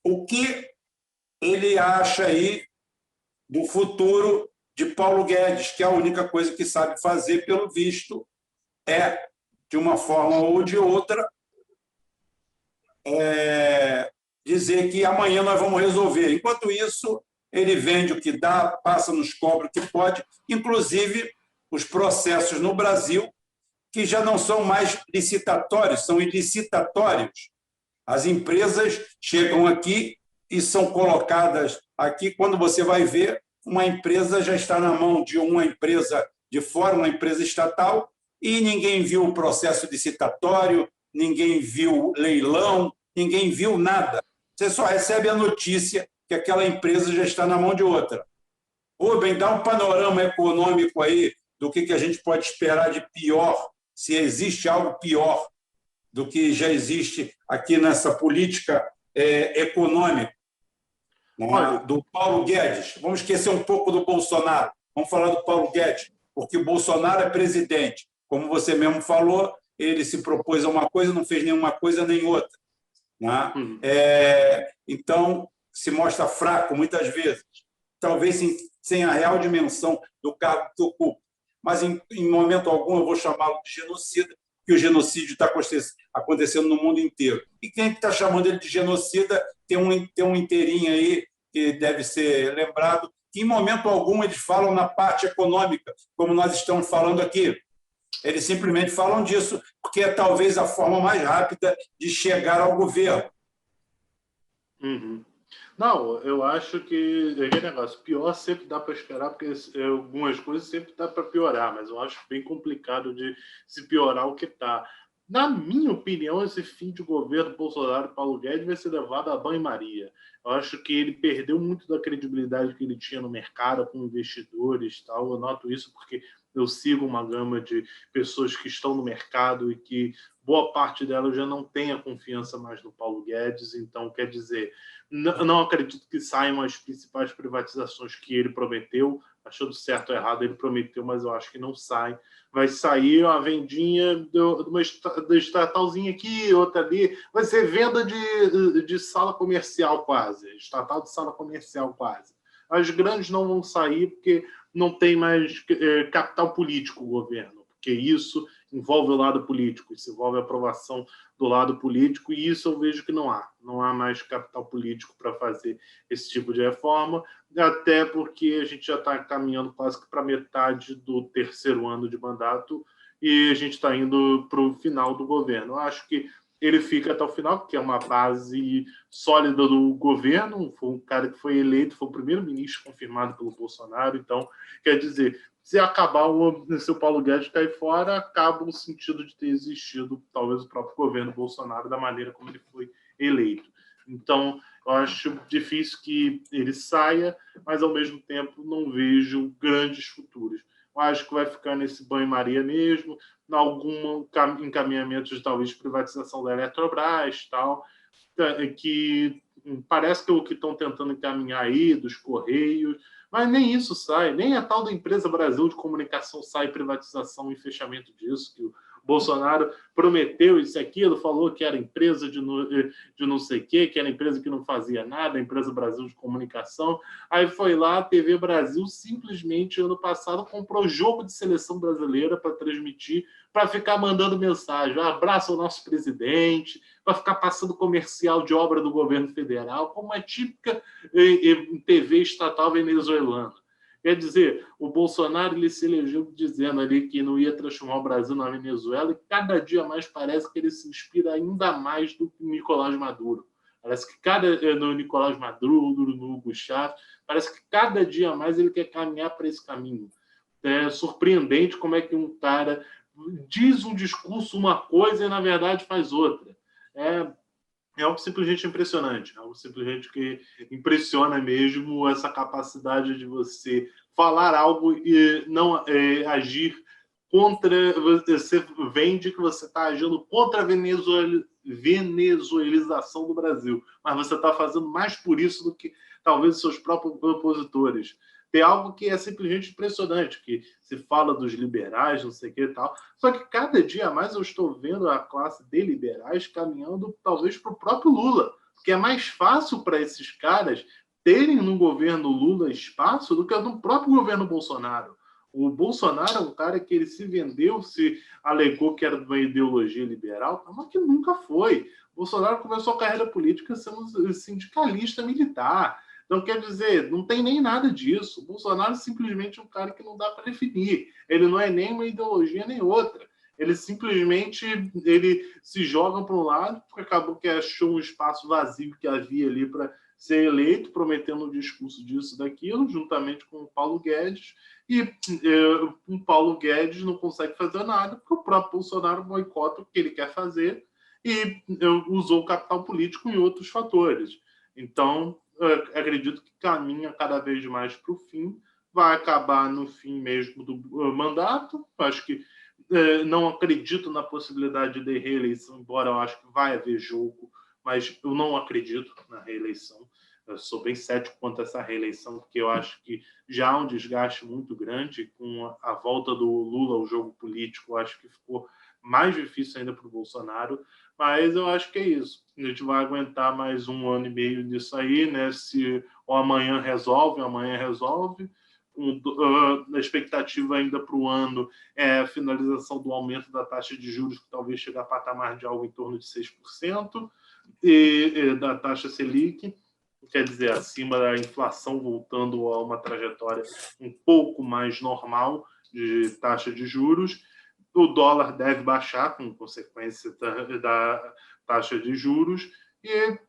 o que ele acha aí do futuro de Paulo Guedes, que é a única coisa que sabe fazer, pelo visto, é, de uma forma ou de outra, dizer que amanhã nós vamos resolver. Enquanto isso, ele vende o que dá, passa, nos cobra o que pode, inclusive os processos no Brasil, que já não são mais licitatórios, são ilicitatórios. As empresas chegam aqui e são colocadas aqui. Quando você vai ver, uma empresa já está na mão de uma empresa de fora, uma empresa estatal, e ninguém viu o processo licitatório, ninguém viu leilão, ninguém viu nada. Você só recebe a notícia que aquela empresa já está na mão de outra. Rubem, dá um panorama econômico aí do que a gente pode esperar de pior, se existe algo pior do que já existe aqui nessa política econômica, né, do Paulo Guedes. Vamos esquecer um pouco do Bolsonaro, vamos falar do Paulo Guedes, porque o Bolsonaro é presidente. Como você mesmo falou, ele se propôs a uma coisa, não fez nenhuma coisa nem outra, né? Então, se mostra fraco muitas vezes, talvez sem a real dimensão do cargo que ocupa. Mas, em momento algum, eu vou chamá-lo de genocida, que o genocídio está acontecendo no mundo inteiro. E quem está chamando ele de genocida tem um inteirinho aí que deve ser lembrado, que em momento algum eles falam na parte econômica, como nós estamos falando aqui. Eles simplesmente falam disso, porque é talvez a forma mais rápida de chegar ao governo. Não, eu acho que aquele negócio, pior sempre dá para esperar, porque algumas coisas sempre dá para piorar, mas eu acho bem complicado de se piorar o que está. Na minha opinião, esse fim de governo Bolsonaro e Paulo Guedes vai ser levado a banho-maria. Eu acho que ele perdeu muito da credibilidade que ele tinha no mercado com investidores e tal. Eu noto isso porque eu sigo uma gama de pessoas que estão no mercado e que boa parte delas já não tem a confiança mais no Paulo Guedes. Então, quer dizer, não acredito que saiam as principais privatizações que ele prometeu. Achando certo ou errado, ele prometeu, mas eu acho que não sai. Vai sair uma vendinha de uma estatalzinha aqui, outra ali. Vai ser venda de sala comercial quase. Estatal de sala comercial quase. As grandes não vão sair porque não tem mais capital político o governo, porque isso envolve o lado político, isso envolve a aprovação do lado político, e isso eu vejo que não há mais capital político para fazer esse tipo de reforma, até porque a gente já está caminhando quase que para metade do terceiro ano de mandato e a gente está indo para o final do governo. Eu acho que ele fica até o final, porque é uma base sólida do governo, foi um cara que foi eleito, foi o primeiro-ministro confirmado pelo Bolsonaro, então, quer dizer, se acabar se o Paulo Guedes cair fora, acaba o sentido de ter existido talvez o próprio governo Bolsonaro da maneira como ele foi eleito. Então, eu acho difícil que ele saia, mas ao mesmo tempo não vejo grandes futuros. Eu acho que vai ficar nesse banho-maria mesmo, em algum encaminhamento de talvez privatização da Eletrobras, tal, que parece que é o que estão tentando encaminhar aí, dos Correios, mas nem isso sai, nem a tal da Empresa Brasil de Comunicação sai privatização e fechamento disso, que o Bolsonaro prometeu isso e aquilo, falou que era empresa de não sei o quê, que era empresa que não fazia nada, a Empresa Brasil de Comunicação. Aí foi lá, a TV Brasil simplesmente, ano passado, comprou jogo de seleção brasileira para transmitir, para ficar mandando mensagem, abraço ao nosso presidente, para ficar passando comercial de obra do governo federal, como é típica TV estatal venezuelana. Quer dizer, o Bolsonaro ele se elegeu dizendo ali que não ia transformar o Brasil na Venezuela e cada dia mais parece que ele se inspira ainda mais do Nicolás Maduro. Parece que no Nicolás Maduro, no Hugo Chávez, parece que cada dia mais ele quer caminhar para esse caminho. É surpreendente como é que um cara diz um discurso uma coisa e, na verdade, faz outra. É algo simplesmente impressionante, algo simplesmente que impressiona mesmo essa capacidade de você falar algo e não agir contra. Você vende que você está agindo contra a venezuelização do Brasil, mas você está fazendo mais por isso do que talvez seus próprios opositores. Tem algo que é simplesmente impressionante, que se fala dos liberais, não sei o que e tal, só que cada dia mais eu estou vendo a classe de liberais caminhando talvez para o próprio Lula, porque é mais fácil para esses caras terem no governo Lula espaço do que no próprio governo Bolsonaro. O Bolsonaro é um cara que ele se vendeu, se alegou que era de uma ideologia liberal, mas que nunca foi. O Bolsonaro começou a carreira política sendo sindicalista militar. Então, quer dizer, não tem nem nada disso. O Bolsonaro simplesmente é um cara que não dá para definir. Ele não é nem uma ideologia nem outra. Ele simplesmente se joga para um lado, porque acabou que achou um espaço vazio que havia ali para ser eleito, prometendo um discurso disso, daquilo, juntamente com o Paulo Guedes, e o Paulo Guedes não consegue fazer nada, porque o próprio Bolsonaro boicota o que ele quer fazer e usou o capital político em outros fatores. Então, acredito que caminha cada vez mais para o fim, vai acabar no fim mesmo do mandato. Acho que não acredito na possibilidade de reeleição, embora eu acho que vai haver jogo, mas eu não acredito na reeleição. Eu sou bem cético quanto a essa reeleição, porque eu acho que já há um desgaste muito grande com a volta do Lula ao jogo político. Eu acho que ficou mais difícil ainda para o Bolsonaro, mas eu acho que é isso. A gente vai aguentar mais 1 ano e meio nisso aí, né? Se o amanhã resolve, a expectativa ainda para o ano é a finalização do aumento da taxa de juros, que talvez chegue a patamar de algo em torno de 6%, e da taxa Selic, quer dizer, acima da inflação, voltando a uma trajetória um pouco mais normal de taxa de juros. O dólar deve baixar com consequência da taxa de juros, e é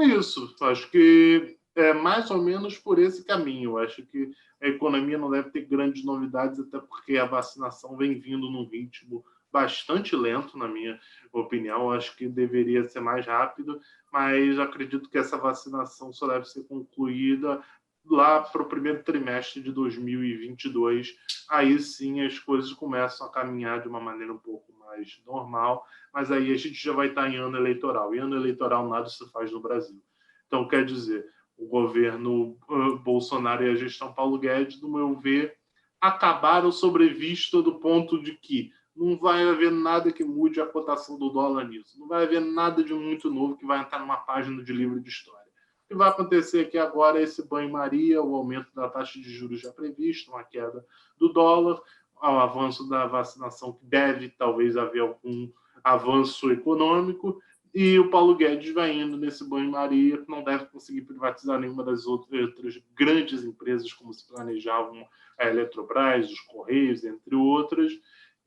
isso. Acho que é mais ou menos por esse caminho. Acho que a economia não deve ter grandes novidades, até porque a vacinação vem vindo num ritmo bastante lento, na minha opinião. Acho que deveria ser mais rápido, mas acredito que essa vacinação só deve ser concluída lá para o primeiro trimestre de 2022. Aí sim as coisas começam a caminhar de uma maneira um pouco mais normal, mas aí a gente já vai estar em ano eleitoral. E ano eleitoral nada se faz no Brasil. Então, quer dizer, o governo Bolsonaro e a gestão Paulo Guedes, no meu ver, acabaram sobrevista do ponto de que não vai haver nada que mude a cotação do dólar nisso. Não vai haver nada de muito novo que vai entrar numa página de livro de história. O que vai acontecer aqui agora é esse banho-maria, o aumento da taxa de juros já previsto, uma queda do dólar, o avanço da vacinação, que deve talvez haver algum avanço econômico, e o Paulo Guedes vai indo nesse banho-maria, que não deve conseguir privatizar nenhuma das outras grandes empresas, como se planejavam a Eletrobras, os Correios, entre outras,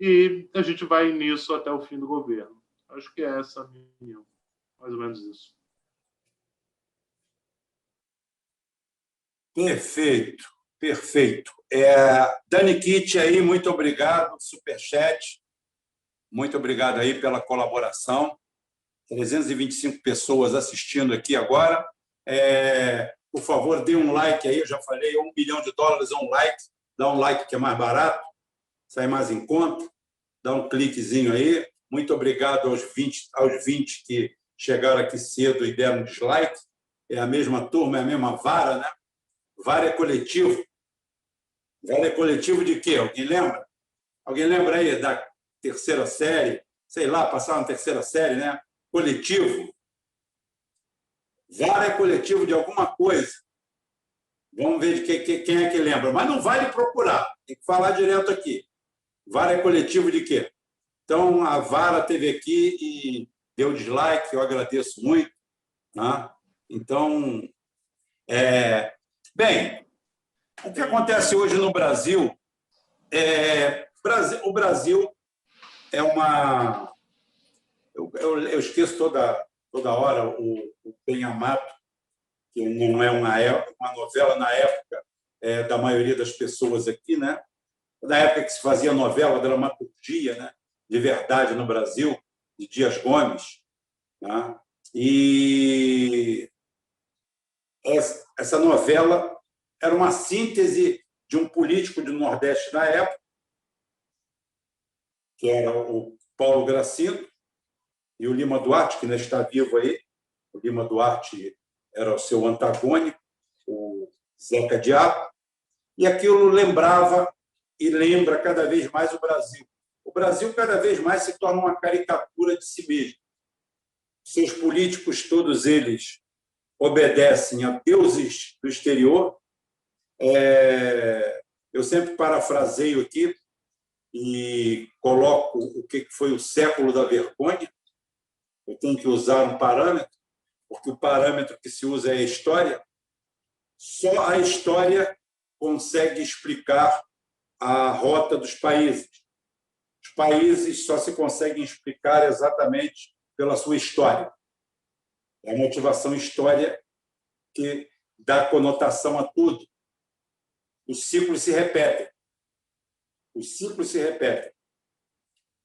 e a gente vai nisso até o fim do governo. Acho que é essa a minha opinião, mais ou menos isso. Perfeito, perfeito. Dani Kitt aí, muito obrigado, superchat. Muito obrigado aí pela colaboração. 325 pessoas assistindo aqui agora. Por favor, dê um like aí, eu já falei, $1 bilhão é um like. Dá um like que é mais barato, sai mais em conta. Dá um cliquezinho aí. Muito obrigado aos 20 que chegaram aqui cedo e deram dislike. É a mesma turma, é a mesma vara, né? Vara é coletivo. Vara é coletivo de quê? Alguém lembra? Alguém lembra aí da terceira série? Sei lá, passar na terceira série, né? Coletivo. Vara é coletivo de alguma coisa. Vamos ver de quem é que lembra. Mas não vale procurar. Tem que falar direto aqui. Vara é coletivo de quê? Então, a Vara esteve aqui e deu dislike, eu agradeço muito. Tá? Então, bem, o que acontece hoje no Brasil o Brasil é uma... Eu esqueço toda hora o Bem Amado, que não é uma novela na época da maioria das pessoas aqui, né? Na época que se fazia novela, dramaturgia, né? De verdade no Brasil, de Dias Gomes. Né? E essa novela era uma síntese de um político do Nordeste na época, que era o Paulo Gracindo, e o Lima Duarte, que ainda está vivo aí. O Lima Duarte era o seu antagônico, o Zeca Diabo, e aquilo lembrava e lembra cada vez mais o Brasil. O Brasil cada vez mais se torna uma caricatura de si mesmo. Seus políticos, todos eles obedecem a deuses do exterior. Eu sempre parafraseio aqui e coloco o que foi o século da vergonha. Eu tenho que usar um parâmetro, porque o parâmetro que se usa é a história. Só a história consegue explicar a rota dos países. Os países só se conseguem explicar exatamente pela sua história. É a motivação história que dá conotação a tudo. Os ciclos se repetem. Os ciclos se repetem.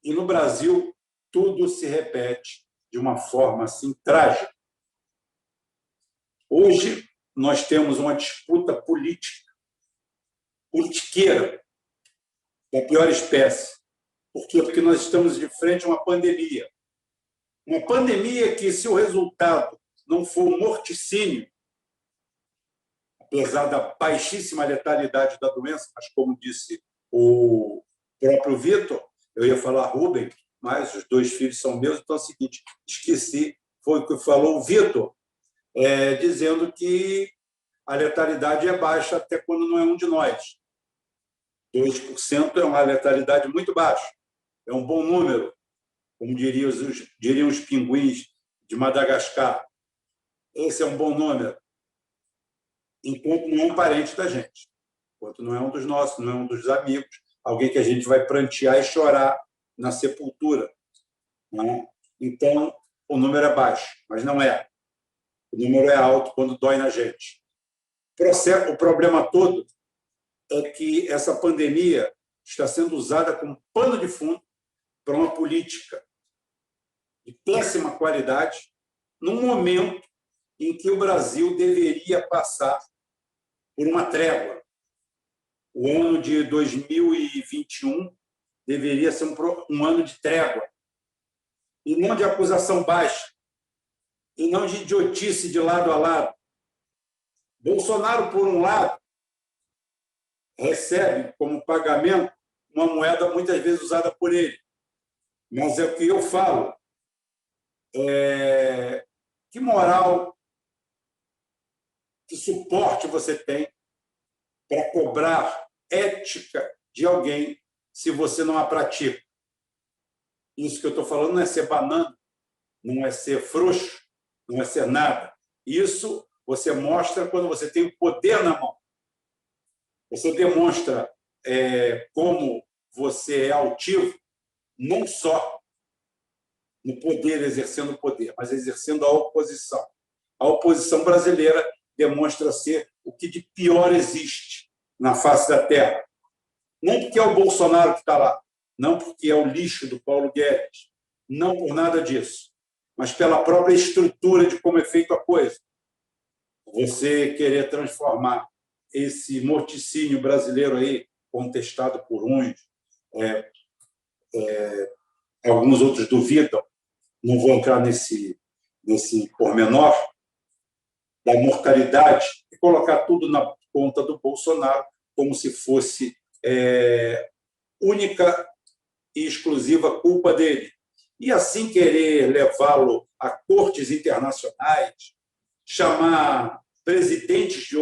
E no Brasil, tudo se repete de uma forma assim trágica. Hoje, nós temos uma disputa política, politiqueira, da pior espécie. Por quê? Porque nós estamos de frente a uma pandemia. Uma pandemia que, se o resultado não for um morticínio, apesar da baixíssima letalidade da doença, mas, como disse o próprio Vitor, eu ia falar Rubem, mas os 2 filhos são meus, então é o seguinte, esqueci, foi o que falou o Vitor, dizendo que a letalidade é baixa até quando não é um de nós. 2% é uma letalidade muito baixa, é um bom número, como diriam os pinguins de Madagascar. Esse é um bom número, enquanto não é um parente da gente, enquanto não é um dos nossos, não é um dos amigos, alguém que a gente vai prantear e chorar na sepultura. Não? Então, o número é baixo, mas não é. O número é alto quando dói na gente. O problema todo é que essa pandemia está sendo usada como pano de fundo para uma política de péssima qualidade, num momento em que o Brasil deveria passar por uma trégua. O ano de 2021 deveria ser um ano de trégua, e não de acusação baixa, e não de idiotice de lado a lado. Bolsonaro, por um lado, recebe como pagamento uma moeda muitas vezes usada por ele. Mas é o que eu falo. Que moral, que suporte você tem para cobrar ética de alguém se você não a pratica? Isso que eu estou falando não é ser banana, não é ser frouxo, não é ser nada. Isso você mostra quando você tem o poder na mão. Você demonstra como você é altivo, não só no poder, exercendo o poder, mas exercendo a oposição. A oposição brasileira demonstra ser o que de pior existe na face da Terra. Não porque é o Bolsonaro que está lá, não porque é o lixo do Paulo Guedes, não por nada disso, mas pela própria estrutura de como é feita a coisa. Você querer transformar esse morticínio brasileiro aí, contestado por uns, alguns outros duvidam, não vou entrar nesse pormenor, da mortalidade, e colocar tudo na conta do Bolsonaro, como se fosse única e exclusiva culpa dele. E assim querer levá-lo a cortes internacionais, chamar presidentes de